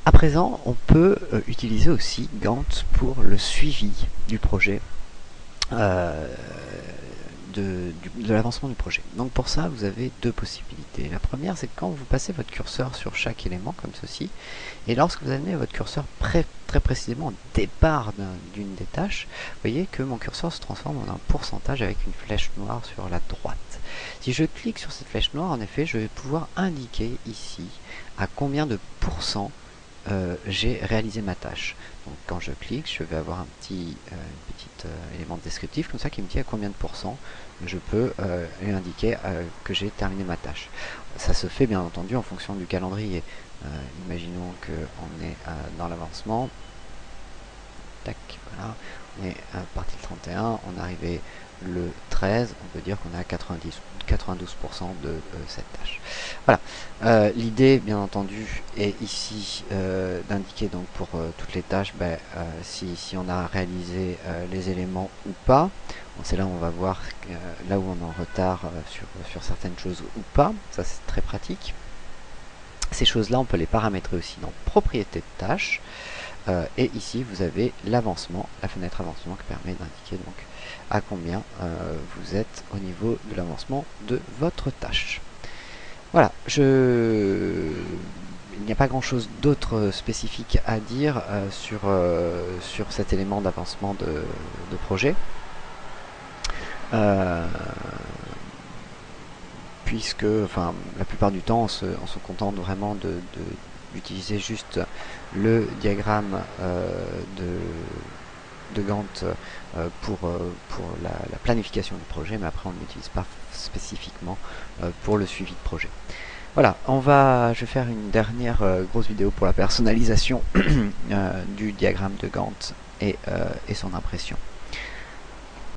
À présent, on peut utiliser aussi Gantt pour le suivi du projet, euh, de l'avancement du projet. Donc pour ça, vous avez deux possibilités. La première, c'est que quand vous passez votre curseur sur chaque élément, comme ceci, et lorsque vous amenez votre curseur très précisément au départ d'une des tâches, vous voyez que mon curseur se transforme en un pourcentage avec une flèche noire sur la droite. Si je clique sur cette flèche noire, en effet, je vais pouvoir indiquer ici à combien de pourcents j'ai réalisé ma tâche. Donc quand je clique, je vais avoir un petit élément descriptif comme ça qui me dit à combien de pourcents je peux lui indiquer que j'ai terminé ma tâche. Ça se fait bien entendu en fonction du calendrier. Imaginons qu'on est dans l'avancement. Tac, voilà. On est parti le 31, on est arrivé le 13, on peut dire qu'on est à 92% de cette tâche. Voilà. L'idée, bien entendu, est ici d'indiquer donc pour toutes les tâches si on a réalisé les éléments ou pas. C'est là où on va voir là où on est en retard sur certaines choses ou pas. Ça, c'est très pratique. Ces choses-là, on peut les paramétrer aussi dans propriété de tâche. Et ici, vous avez l'avancement, la fenêtre avancement qui permet d'indiquer donc à combien vous êtes au niveau de l'avancement de votre tâche. Voilà, il n'y a pas grand chose d'autre spécifique à dire sur cet élément d'avancement de projet. Puisque la plupart du temps, on se contente vraiment d'utiliser juste le diagramme de Gantt pour la planification du projet, mais après on ne l'utilise pas spécifiquement pour le suivi de projet. Voilà, je vais faire une dernière grosse vidéo pour la personnalisation du diagramme de Gantt et son impression.